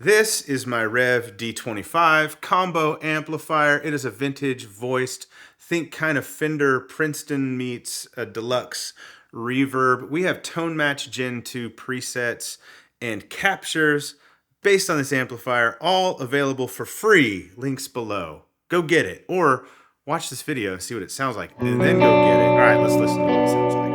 This is my Revv D25 combo amplifier. It is a vintage voiced, think kind of Fender Princeton meets a deluxe reverb. We have tone match Gen 2 presets and captures based on this amplifier, all available for free. Links below. Go get it, or watch this video, see what it sounds like, and then go get it. All right, let's listen to what it sounds like.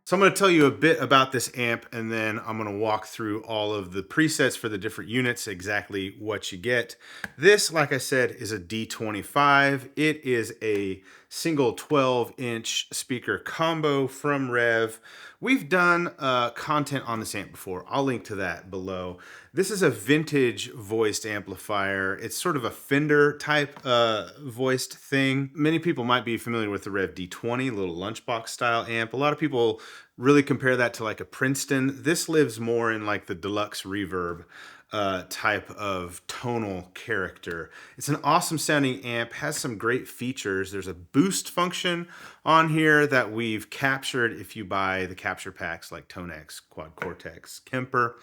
So I'm going to tell you a bit about this amp, and then I'm going to walk through all of the presets for the different units, exactly what you get. This, like I said, is a D25. It is a single 12-inch speaker combo from Revv. We've done content on this amp before. I'll link to that below. This is a vintage voiced amplifier. It's sort of a Fender type voiced thing. Many people might be familiar with the Revv D20, little lunchbox style amp. A lot of people really compare that to like a Princeton. This lives more in like the deluxe reverb type of tonal character. It's an awesome sounding amp, has some great features. There's a boost function on here that we've captured if you buy the capture packs like Tonex, Quad Cortex, Kemper,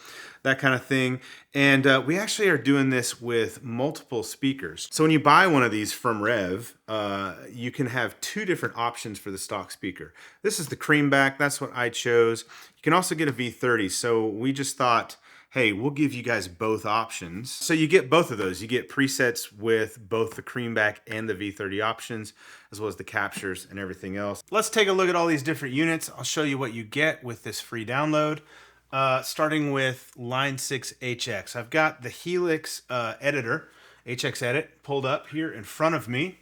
that kind of thing. And we actually are doing this with multiple speakers. So when you buy one of these from Revv, you can have two different options for the stock speaker. This is the creamback, that's what I chose. You can also get a V30, so we just thought, hey, we'll give you guys both options. So you get both of those. You get presets with both the creamback and the V30 options, as well as the captures and everything else. Let's take a look at all these different units. I'll show you what you get with this free download. Starting with line 6 HX. I've got the Helix editor, HX Edit, pulled up here in front of me.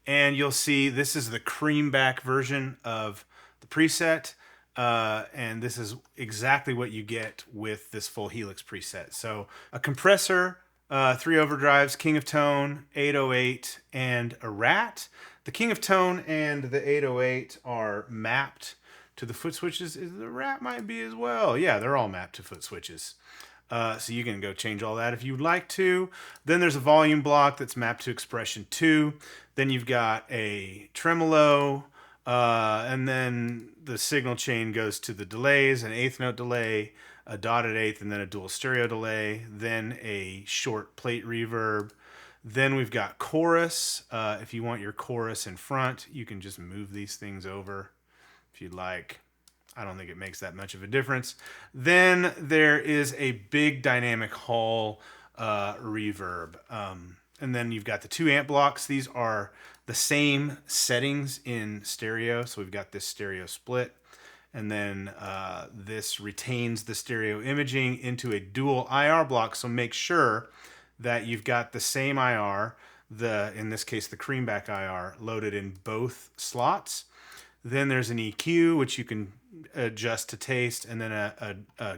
And you'll see this is the creamback version of the preset. And this is exactly what you get with this full Helix preset. So a compressor, 3 overdrives, King of Tone, 808, and a Rat. The King of Tone and the 808 are mapped to the foot switches. The Rat might be as well. Yeah, they're all mapped to foot switches. So you can go change all that if you'd like to. Then there's a volume block that's mapped to expression 2. Then you've got a tremolo, and then the signal chain goes to the delays, an eighth note delay, a dotted eighth, and then a dual stereo delay, then a short plate reverb. Then we've got chorus. If you want your chorus in front, you can just move these things over if you'd like. I don't think it makes that much of a difference. Then there is a big dynamic hall reverb. And then you've got the 2 amp blocks. These are the same settings in stereo. So we've got this stereo split. And then this retains the stereo imaging into a dual IR block. So make sure that you've got the same IR, in this case, the creamback IR, loaded in both slots. Then there's an EQ, which you can adjust to taste, and then a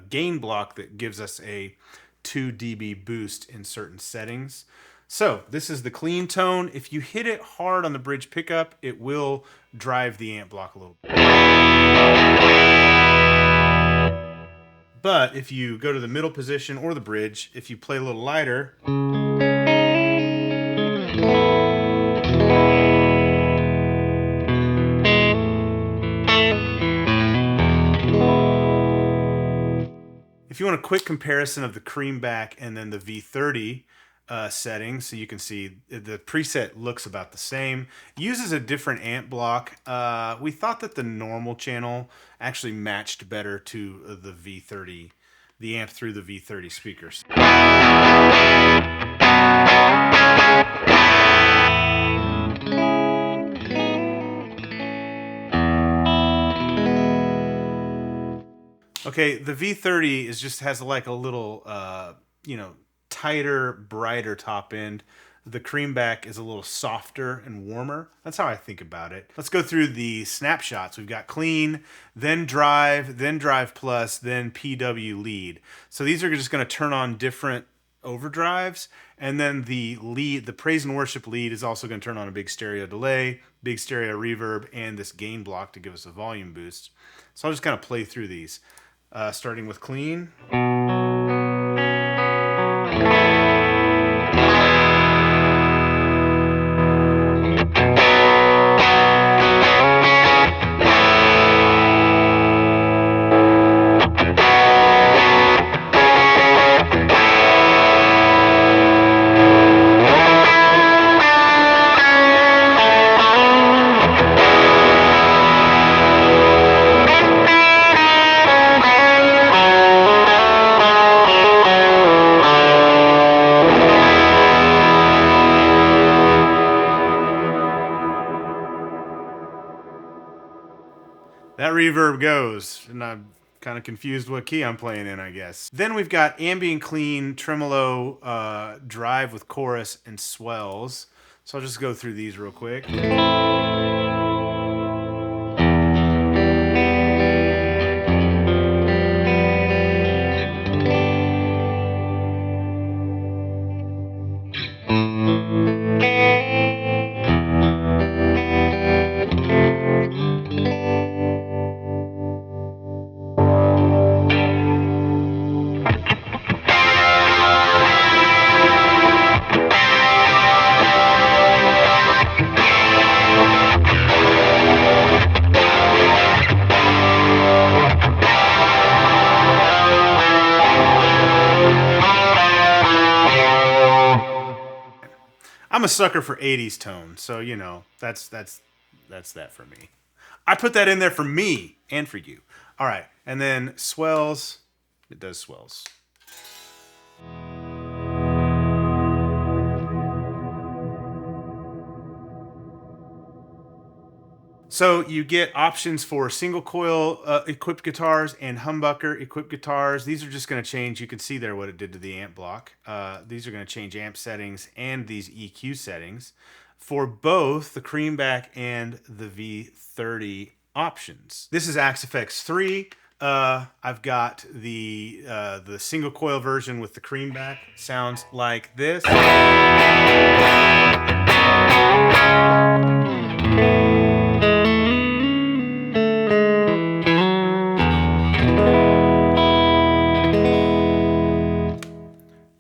gain block that gives us a 2 dB boost in certain settings. So this is the clean tone. If you hit it hard on the bridge pickup, it will drive the amp block a little bit. But if you go to the middle position or the bridge, if you play a little lighter, if you want a quick comparison of the creamback and then the V30 settings, so you can see the preset looks about the same. It uses a different amp block. We thought that the normal channel actually matched better to the V30, the amp through the V30 speakers. Okay, the V30 has like a little, tighter, brighter top end. The creamback is a little softer and warmer. That's how I think about it. Let's go through the snapshots. We've got clean, then drive plus, then PW lead. So these are just going to turn on different overdrives, and then the praise and worship lead is also going to turn on a big stereo delay, big stereo reverb, and this gain block to give us a volume boost. So I'll just kind of play through these, starting with clean. That reverb goes, and I'm kind of confused what key I'm playing in, I guess. Then we've got ambient clean, tremolo, drive with chorus, and swells. So I'll just go through these real quick. I'm a sucker for 80s tone, so you know that's that for me. I put that in there for me and for you. All right, and then swells. It does swells. So you get options for single coil equipped guitars and humbucker equipped guitars. These are just going to change. You can see there what it did to the amp block. These are going to change amp settings and these EQ settings for both the Creamback and the V30 options. This is Axe FX 3. I've got the single coil version with the Creamback. Sounds like this.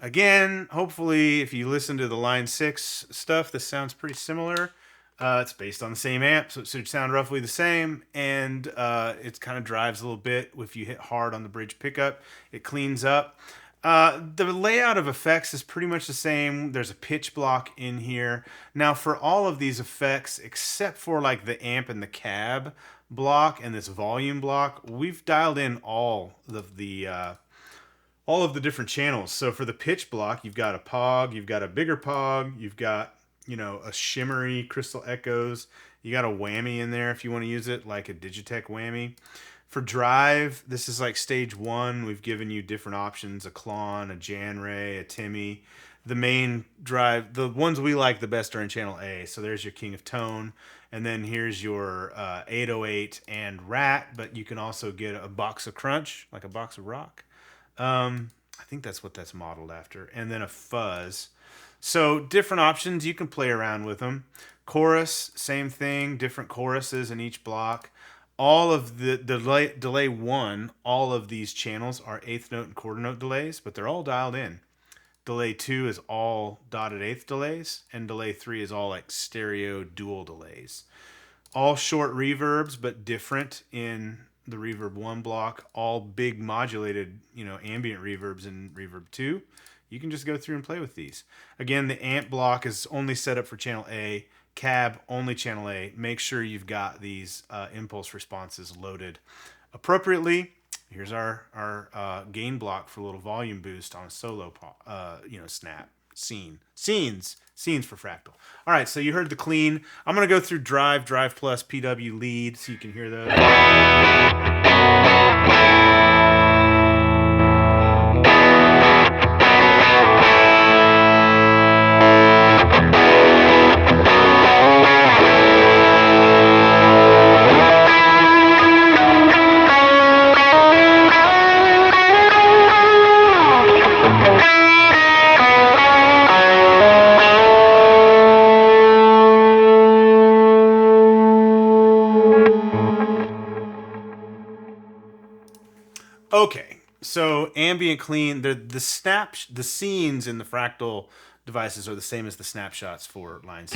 Again, hopefully, if you listen to the Line 6 stuff, this sounds pretty similar. It's based on the same amp, so it should sound roughly the same, and it kind of drives a little bit. If you hit hard on the bridge pickup, it cleans up. The layout of effects is pretty much the same. There's a pitch block in here. Now, for all of these effects, except for like the amp and the cab block and this volume block, we've dialed in all of the different channels. So for the pitch block, you've got a Pog, you've got a bigger Pog, you've got, you know, a shimmery crystal echoes. You got a whammy in there if you want to use it, like a Digitech whammy. For drive, this is like stage 1. We've given you different options, a Klon, a Jan Ray, a Timmy. The main drive, the ones we like the best are in channel A. So there's your King of Tone. And then here's your 808 and Rat, but you can also get a box of Crunch, like a box of Rock. I think that's what that's modeled after. And then a fuzz. So different options, you can play around with them. Chorus, same thing, different choruses in each block. All of the delay 1, all of these channels are 8th note and quarter note delays, but they're all dialed in. Delay 2 is all dotted 8th delays, and delay 3 is all like stereo dual delays. All short reverbs, but different in the reverb 1 block, all big modulated, you know, ambient reverbs in reverb 2. You can just go through and play with these. Again, the amp block is only set up for channel A, cab only channel A. Make sure you've got these impulse responses loaded appropriately. Here's our gain block for a little volume boost on a solo snap scenes for Fractal. All right, so you heard the clean. I'm gonna go through drive plus PW lead so you can hear those. Okay, so ambient clean. The scenes in the Fractal devices are the same as the snapshots for lines.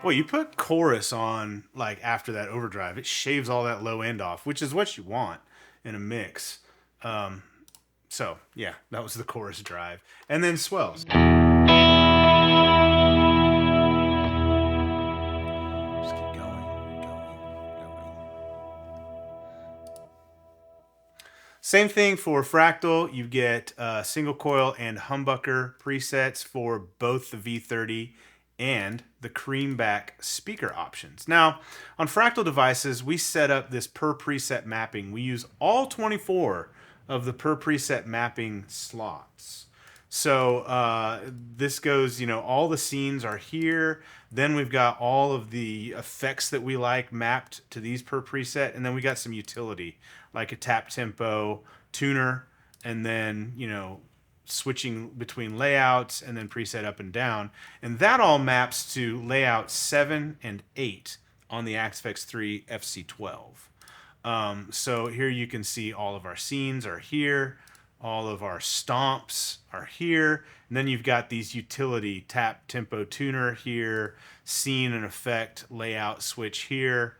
Well, you put chorus on like after that overdrive, it shaves all that low end off, which is what you want in a mix. So yeah, that was the chorus drive, and then swells. Just keep going. Same thing for Fractal. You get single coil and humbucker presets for both the V30 and the Creamback speaker options. Now, on Fractal devices, we set up this per preset mapping. We use all 24 of the per preset mapping slots. So this goes, you know, all the scenes are here. Then we've got all of the effects that we like mapped to these per preset. And then we got some utility, like a tap tempo tuner, and then, you know, switching between layouts and then preset up and down. And that all maps to layout 7 and 8 on the Axe 3 FC12. So here you can see all of our scenes are here, all of our stomps are here, and then you've got these utility tap tempo tuner here, scene and effect layout switch here,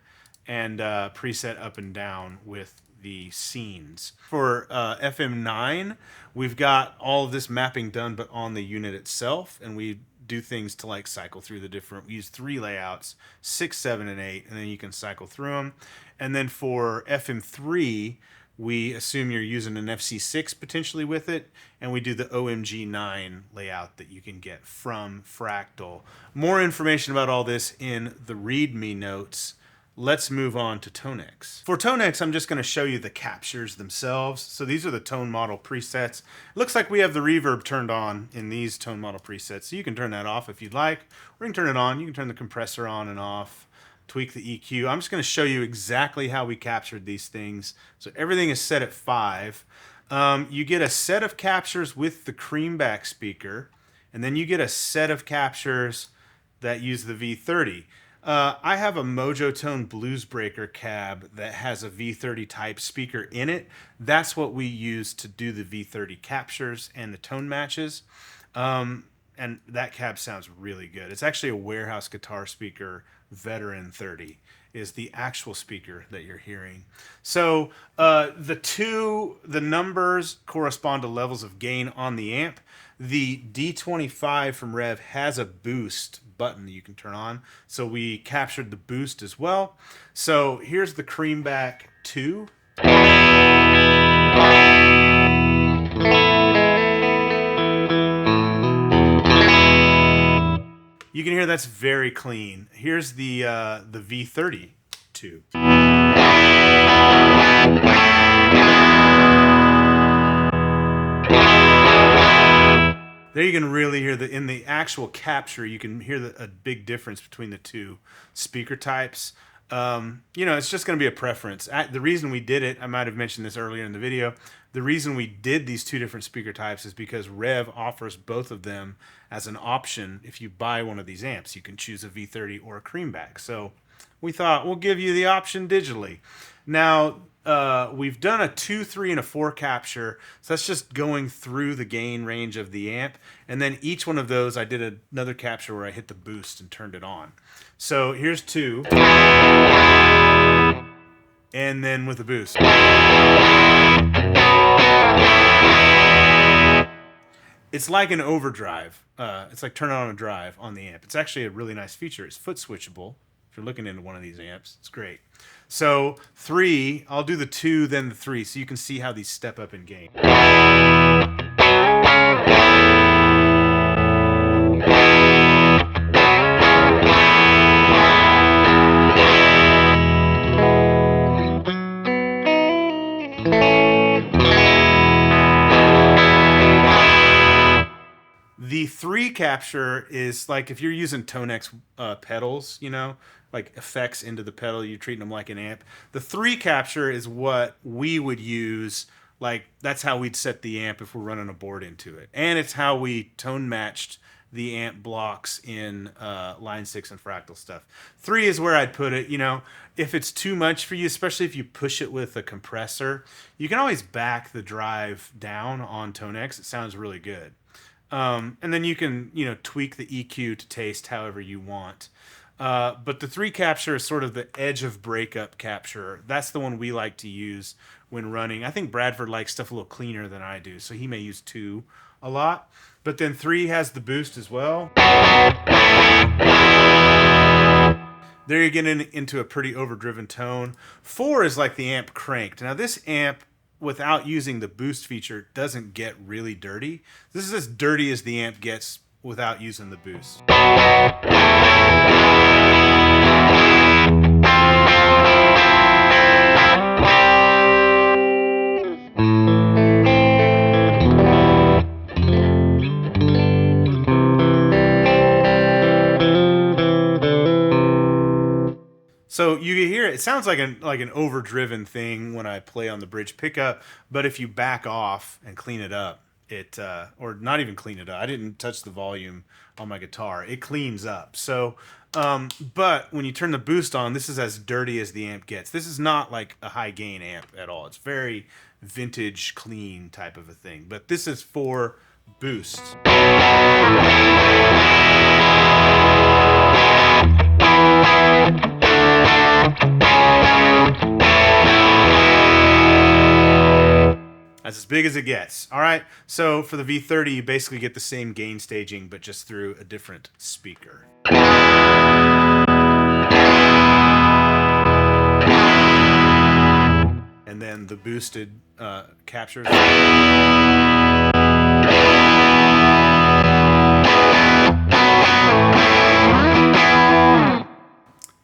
and preset up and down with the scenes. For FM9, we've got all of this mapping done, but on the unit itself, and we do things to like cycle through the different, we use 3 layouts, 6, 7, and 8, and then you can cycle through them. And then for FM3, we assume you're using an FC6 potentially with it, and we do the OMG9 layout that you can get from Fractal. More information about all this in the README notes. Let's move on to Tonex. For Tonex, I'm just going to show you the captures themselves. So these are the tone model presets. It looks like we have the reverb turned on in these tone model presets. So you can turn that off if you'd like, or you can turn it on. You can turn the compressor on and off, tweak the EQ. I'm just going to show you exactly how we captured these things. So everything is set at 5. You get a set of captures with the creamback speaker, and then you get a set of captures that use the V30. I have a Mojo Tone Blues Breaker cab that has a V30 type speaker in it. That's what we use to do the V30 captures and the tone matches. And that cab sounds really good. It's actually a warehouse guitar speaker, Veteran 30 is the actual speaker that you're hearing. So the numbers correspond to levels of gain on the amp. The D25 from Revv has a boost button that you can turn on. So we captured the boost as well. So here's the Creamback 2. You can hear that's very clean. Here's the V30 tube. There you can really hear in the actual capture, you can hear a big difference between the two speaker types. It's just going to be a preference. The reason we did it, I might have mentioned this earlier in the video, the reason we did these 2 different speaker types is because Revv offers both of them as an option. If you buy one of these amps, you can choose a V30 or a Creamback. So we thought we'll give you the option digitally. Now, we've done a 2, 3, and a 4 capture. So that's just going through the gain range of the amp. And then each one of those, I did another capture where I hit the boost and turned it on. So here's 2. And then with the boost. It's like an overdrive. It's like turn on a drive on the amp. It's actually a really nice feature. It's foot switchable. If you're looking into one of these amps, it's great. So 3, I'll do the 2, then the 3, so you can see how these step up in gain. The 3 capture is like if you're using Tonex pedals, like effects into the pedal, you're treating them like an amp. The 3 capture is what we would use, like that's how we'd set the amp if we're running a board into it. And it's how we tone matched the amp blocks in Line 6 and Fractal stuff. 3 is where I'd put it. If it's too much for you, especially if you push it with a compressor, you can always back the drive down on Tonex. It sounds really good. And then you can, tweak the EQ to taste however you want. But the 3 capture is sort of the edge of breakup capture. That's the one we like to use when running. I think Bradford likes stuff a little cleaner than I do, so he may use 2 a lot. But then 3 has the boost as well. There you're getting into a pretty overdriven tone. 4 is like the amp cranked. Now this amp, without using the boost feature, doesn't get really dirty. This is as dirty as the amp gets without using the boost. So you can hear it sounds like an overdriven thing when I play on the bridge pickup, but if you back off and clean it up, or not even clean it up. I didn't touch the volume on my guitar. It cleans up. So, but when you turn the boost on, this is as dirty as the amp gets. This is not like a high gain amp at all. It's very vintage, clean type of a thing. But this is for boost. That's as big as it gets. All right. So for the V30, you basically get the same gain staging, but just through a different speaker. And then the boosted captures.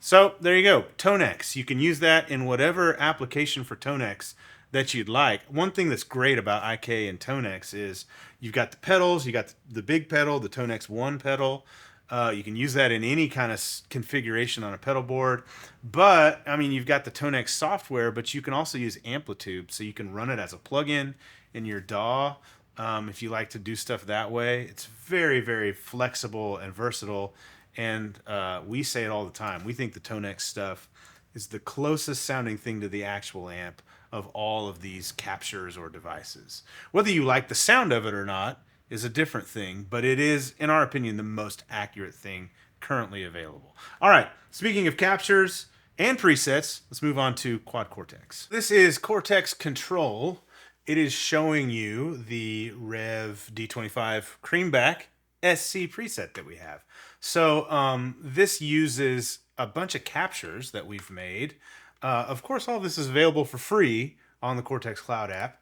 So there you go, Tonex. You can use that in whatever application for Tonex that you'd like. One thing that's great about IK and Tonex is you've got the pedals, you got the big pedal, the Tonex 1 pedal. You can use that in any kind of configuration on a pedal board. But, I mean, you've got the Tonex software, but you can also use Amplitude, so you can run it as a plugin in your DAW if you like to do stuff that way. It's very, very flexible and versatile. And we say it all the time. We think the Tonex stuff is the closest sounding thing to the actual amp of all of these captures or devices. Whether you like the sound of it or not is a different thing, but it is, in our opinion, the most accurate thing currently available. All right, speaking of captures and presets, let's move on to Quad Cortex. This is Cortex Control. It is showing you the Revv D25 Creamback SC preset that we have. So this uses a bunch of captures that we've made. Of course, all this is available for free on the Cortex Cloud app.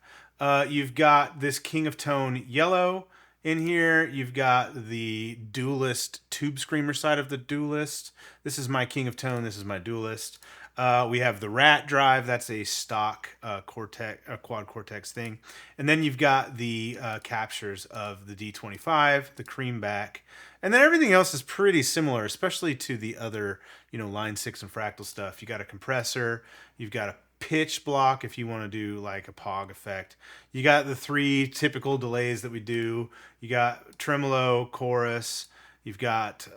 You've got this King of Tone yellow in here. You've got the Duelist tube screamer side of the Duelist. This is my King of Tone. This is my Duelist. We have the Rat drive. That's a stock Quad Cortex thing. And then you've got the captures of the D25, the Creamback. And then everything else is pretty similar, especially to the other, Line 6 and Fractal stuff. You got a compressor. You've got a pitch block if you want to do like a POG effect. You got the 3 typical delays that we do. You got tremolo, chorus. You've got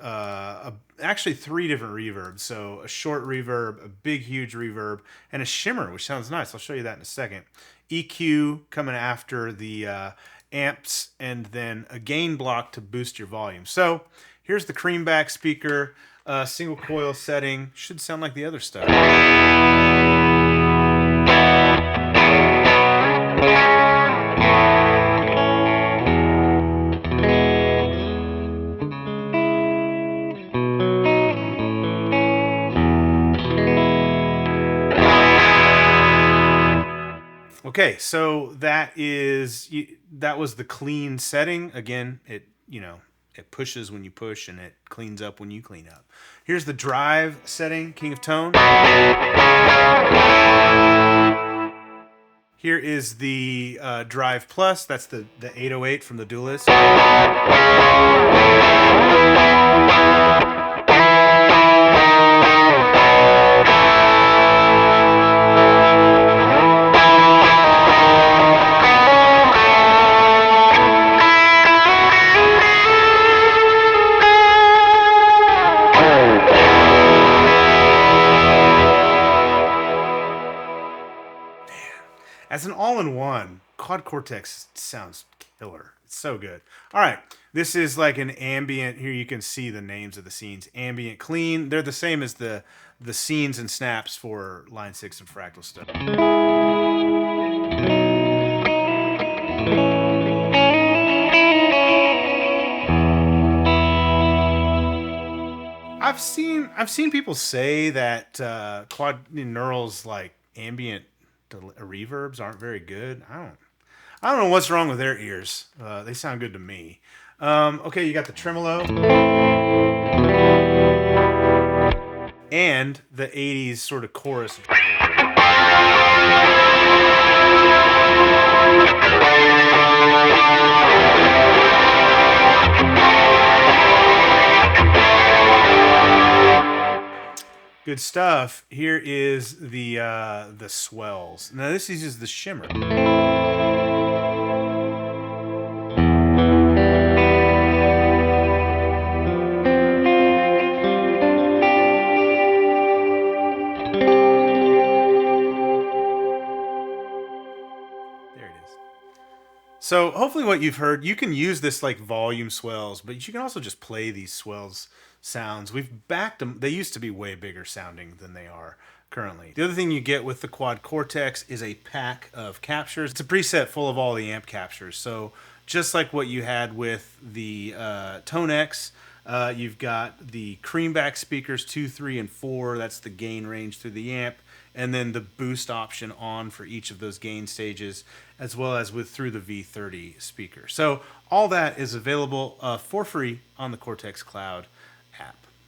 actually 3 different reverbs. So a short reverb, a big, huge reverb, and a shimmer, which sounds nice. I'll show you that in a second. EQ coming after the amps, and then a gain block to boost your volume. So here's the Creamback speaker, single coil setting. Should sound like the other stuff. Okay, so that was the clean setting. Again, it pushes when you push and it cleans up when you clean up. Here's the drive setting, King of Tone. Here is the Drive Plus. That's the 808 from the Duelist. As an all-in-one, Quad Cortex sounds killer. It's so good. All right, this is like an ambient. Here you can see the names of the scenes. Ambient, clean. They're the same as the scenes and snaps for Line 6 and Fractal stuff. I've seen people say that quad neurals like ambient reverbs aren't very good. I don't know what's wrong with their ears. They sound good to me. Okay, you got the tremolo and the 80s sort of chorus. Good stuff. Here is the swells. Now this uses the shimmer. So hopefully what you've heard, you can use this like volume swells, but you can also just play these swells sounds. We've backed them. They used to be way bigger sounding than they are currently. The other thing you get with the Quad Cortex is a pack of captures. It's a preset full of all the amp captures. So just like what you had with the Tonex, you've got the creamback speakers 2, 3, and 4. That's the gain range through the amp. And then the boost option on for each of those gain stages, as well as with through the V30 speaker. So all that is available for free on the Cortex Cloud app.